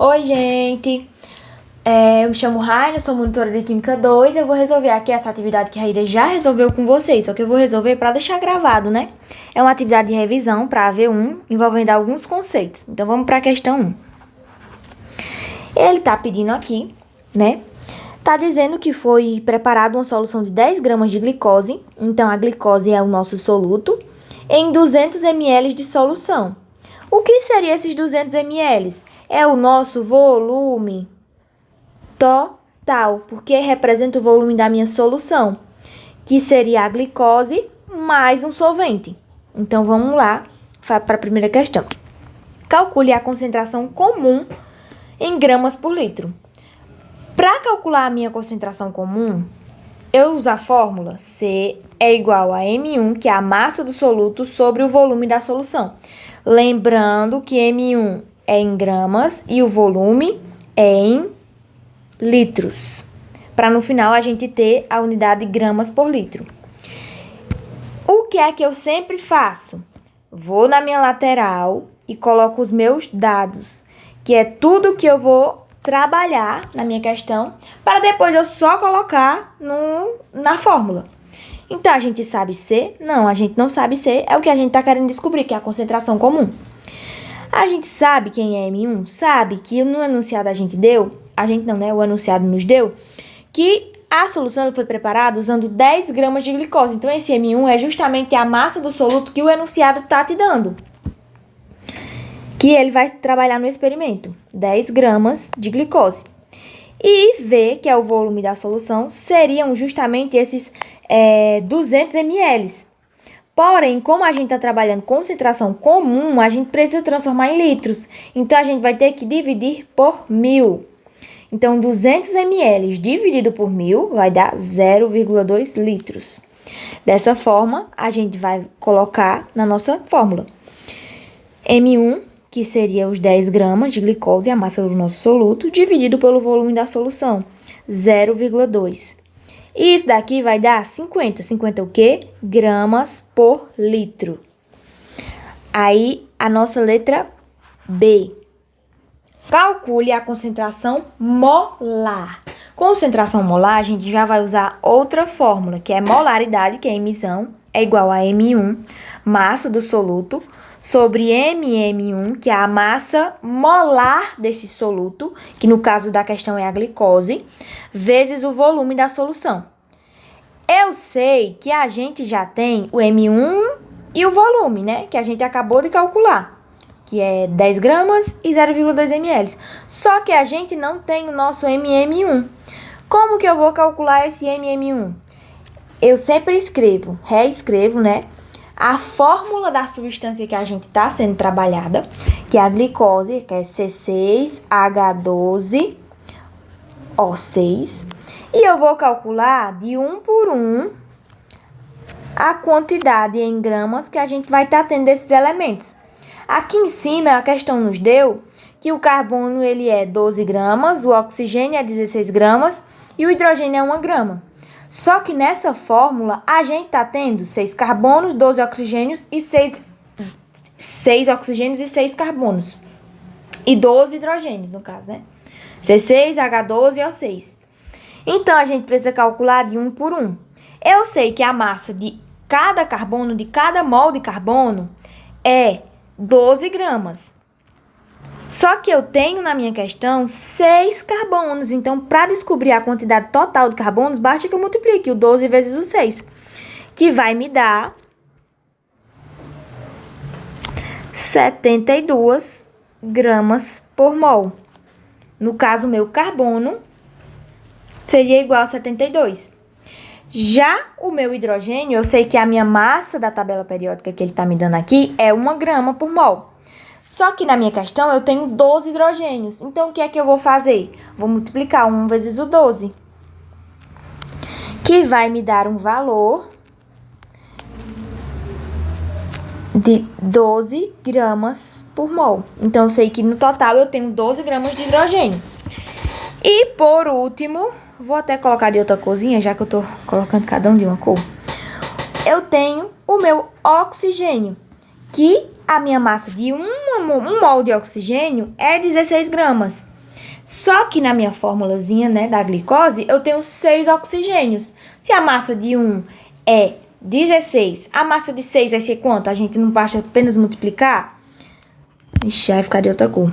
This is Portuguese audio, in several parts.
Oi, gente! Eu me chamo Raina, sou monitora de Química 2. Eu vou resolver aqui essa atividade que a Raíra já resolveu com vocês, só que eu vou resolver para deixar gravado, né? É uma atividade de revisão para a V1, envolvendo alguns conceitos. Então, vamos para a questão 1. Ele tá pedindo aqui, né? Tá dizendo que foi preparada uma solução de 10 gramas de glicose. Então, a glicose é o nosso soluto, em 200 ml de solução. O que seria esses 200 ml? É o nosso volume total, porque representa o volume da minha solução, que seria a glicose mais um solvente. Então, vamos lá para a primeira questão. Calcule a concentração comum em gramas por litro. Para calcular a minha concentração comum, eu uso a fórmula C é igual a M1, que é a massa do soluto, sobre o volume da solução. Lembrando que M1 é em gramas e o volume é em litros. Para no final a gente ter a unidade de gramas por litro. O que é que eu sempre faço? Vou na minha lateral e coloco os meus dados, que é tudo que eu vou trabalhar na minha questão, para depois eu só colocar na fórmula. Então, a gente sabe C? Não, a gente não sabe C, é o que a gente está querendo descobrir, que é a concentração comum. A gente sabe quem é M1? Sabe que no enunciado a gente deu, o enunciado nos deu, que a solução foi preparada usando 10 gramas de glicose. Então, esse M1 é justamente a massa do soluto que o enunciado está te dando, que ele vai trabalhar no experimento, 10 gramas de glicose. E V, que é o volume da solução, seriam justamente esses 200 ml. Porém, como a gente está trabalhando concentração comum, a gente precisa transformar em litros. Então, a gente vai ter que dividir por 1000. Então, 200 ml dividido por 1000 vai dar 0,2 litros. Dessa forma, a gente vai colocar na nossa fórmula. M1, que seria os 10 gramas de glicose, a massa do nosso soluto, dividido pelo volume da solução, 0,2. E isso daqui vai dar 50. 50 o quê? Gramas por litro. Aí, a nossa letra B. Calcule a concentração molar. Concentração molar, a gente já vai usar outra fórmula, que é molaridade, que é emissão, é igual a M1, massa do soluto, sobre MM1, que é a massa molar desse soluto, que no caso da questão é a glicose, vezes o volume da solução. Eu sei que a gente já tem o M1 e o volume, né? Que a gente acabou de calcular, que é 10 gramas e 0,2 ml. Só que a gente não tem o nosso MM1. Como que eu vou calcular esse MM1? Eu sempre reescrevo, né? A fórmula da substância que a gente está sendo trabalhada, que é a glicose, que é C6H12O6. E eu vou calcular de 1 por 1 a quantidade em gramas que a gente vai estar tendo desses elementos. Aqui em cima, a questão nos deu que o carbono ele é 12 gramas, o oxigênio é 16 gramas e o hidrogênio é 1 grama. Só que nessa fórmula, a gente tá tendo 6 carbonos, 12 oxigênios e 6 oxigênios e 6 carbonos. E 12 hidrogênios, no caso, né? C6H12O6. Então, a gente precisa calcular de 1 por 1. Eu sei que a massa de cada carbono, de cada mol de carbono, é 12 gramas. Só que eu tenho na minha questão 6 carbonos. Então, para descobrir a quantidade total de carbonos, basta que eu multiplique o 12 vezes o 6, que vai me dar 72 gramas por mol. No caso, o meu carbono seria igual a 72. Já o meu hidrogênio, eu sei que a minha massa da tabela periódica que ele está me dando aqui é 1 grama por mol. Só que na minha questão eu tenho 12 hidrogênios. Então, o que é que eu vou fazer? Vou multiplicar 1 vezes o 12, que vai me dar um valor de 12 gramas por mol. Então, eu sei que no total eu tenho 12 gramas de hidrogênio. E por último, vou até colocar de outra corzinha, já que eu tô colocando cada um de uma cor. Eu tenho o meu oxigênio, que a minha massa de um mol de oxigênio é 16 gramas. Só que na minha formulazinha, né, da glicose, eu tenho 6 oxigênios. Se a massa de 1 é 16, a massa de 6 vai ser quanto? A gente não basta apenas multiplicar? Ixi, vai ficar de outra cor.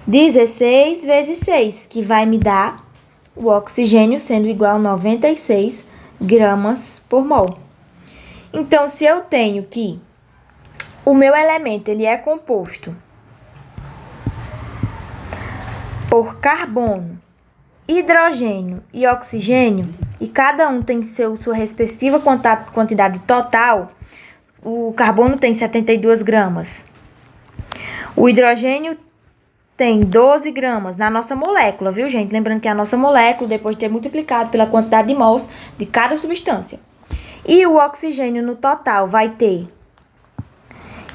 16 vezes 6, que vai me dar o oxigênio sendo igual a 96 gramas por mol. Então, se eu tenho que o meu elemento ele é composto por carbono, hidrogênio e oxigênio, e cada um tem sua respectiva quantidade total, o carbono tem 72 gramas, o hidrogênio tem 12 gramas na nossa molécula, viu, gente? Lembrando que a nossa molécula, depois de ter multiplicado pela quantidade de mols de cada substância. E o oxigênio no total vai ter...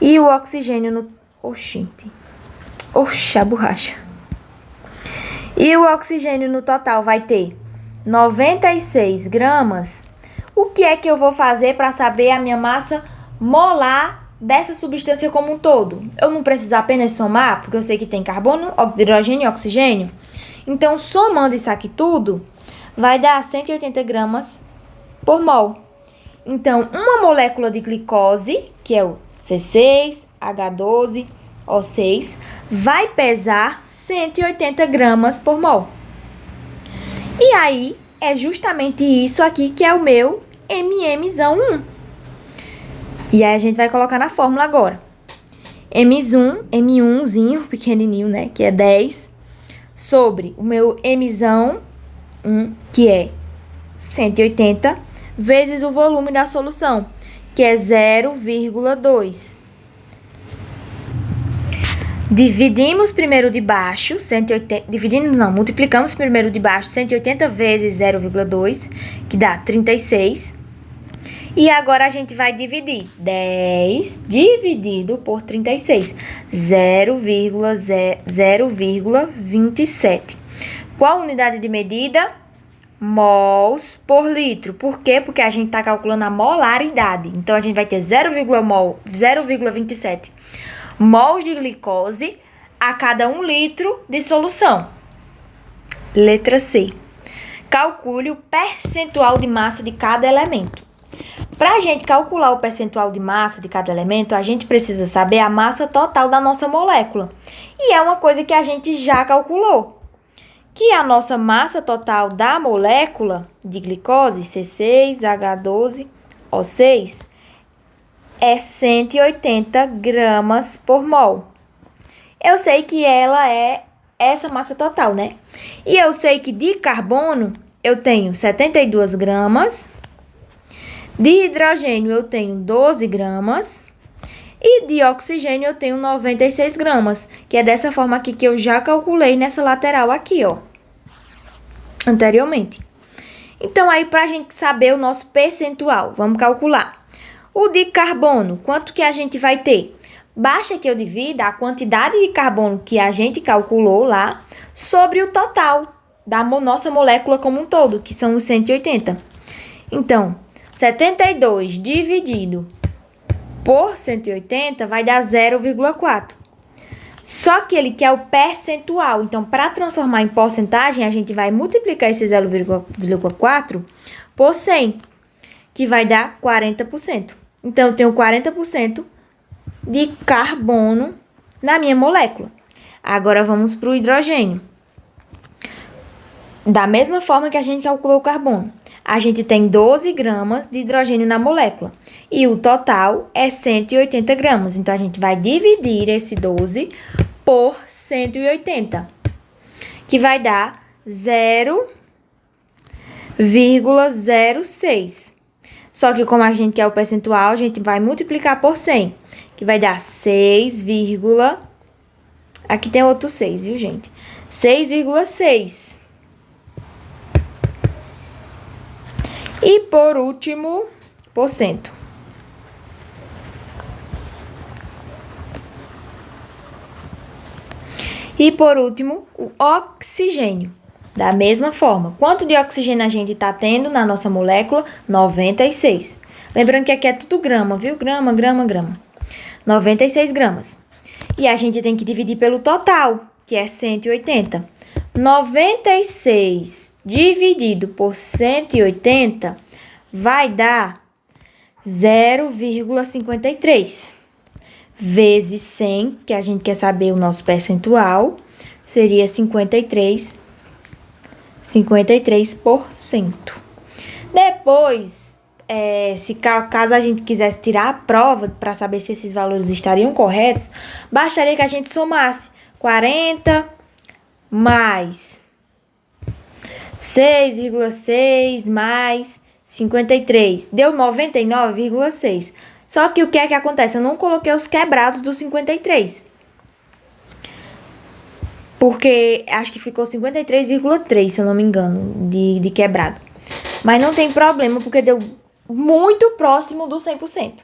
E o oxigênio no... a borracha. E o oxigênio no total vai ter 96 gramas. O que é que eu vou fazer para saber a minha massa molar dessa substância como um todo? Eu não preciso apenas somar, porque eu sei que tem carbono, hidrogênio e oxigênio. Então, somando isso aqui tudo, vai dar 180 gramas por mol. Então, uma molécula de glicose, que é o C6H12O6, vai pesar 180 gramas por mol. E aí, é justamente isso aqui que é o meu MM1. E aí, a gente vai colocar na fórmula agora. M1zinho, pequenininho, né, que é 10, sobre o meu Mzão, que é 180, vezes o volume da solução, que é 0,2. Dividimos primeiro de baixo, 180, multiplicamos primeiro de baixo 180 vezes 0,2, que dá 36. E agora a gente vai dividir 10 dividido por 36, 0,27. Qual unidade de medida? Mols por litro. Por quê? Porque a gente está calculando a molaridade. Então, a gente vai ter 0,27 mols de glicose a cada 1 litro de solução. Letra C. Calcule o percentual de massa de cada elemento. Para a gente calcular o percentual de massa de cada elemento, a gente precisa saber a massa total da nossa molécula. E é uma coisa que a gente já calculou, que a nossa massa total da molécula de glicose, C6H12O6, é 180 gramas por mol. Eu sei que ela é essa massa total, né? E eu sei que de carbono eu tenho 72 gramas, de hidrogênio eu tenho 12 gramas e de oxigênio eu tenho 96 gramas, que é dessa forma aqui que eu já calculei nessa lateral aqui, ó, anteriormente. Então, aí, pra gente saber o nosso percentual, vamos calcular. O de carbono, quanto que a gente vai ter? Basta que eu divida a quantidade de carbono que a gente calculou lá sobre o total da nossa molécula como um todo, que são os 180. Então, 72 dividido por 180 vai dar 0,4. Só que ele quer o percentual. Então, para transformar em porcentagem, a gente vai multiplicar esse 0,4 por 100, que vai dar 40%. Então, eu tenho 40% de carbono na minha molécula. Agora, vamos para o hidrogênio. Da mesma forma que a gente calculou o carbono, a gente tem 12 gramas de hidrogênio na molécula. E o total é 180 gramas. Então, a gente vai dividir esse 12 por 180, que vai dar 0,06. Só que como a gente quer o percentual, a gente vai multiplicar por 100, que vai dar 6, aqui tem outro 6, viu, gente? 6,6. E por último, por cento. E por último, o oxigênio. Da mesma forma, quanto de oxigênio a gente está tendo na nossa molécula? 96. Lembrando que aqui é tudo grama, viu? Grama. 96 gramas. E a gente tem que dividir pelo total. que é 180. 96 dividido por 180 vai dar 0,53. Vezes 100, que a gente quer saber o nosso percentual, seria 53%. Depois, caso a gente quisesse tirar a prova para saber se esses valores estariam corretos, bastaria que a gente somasse 40 mais 6,6 mais 53. Deu 99,6. Só que o que é que acontece? Eu não coloquei os quebrados do 53. Porque acho que ficou 53,3, se eu não me engano, de quebrado. Mas não tem problema, porque deu muito próximo do 100%.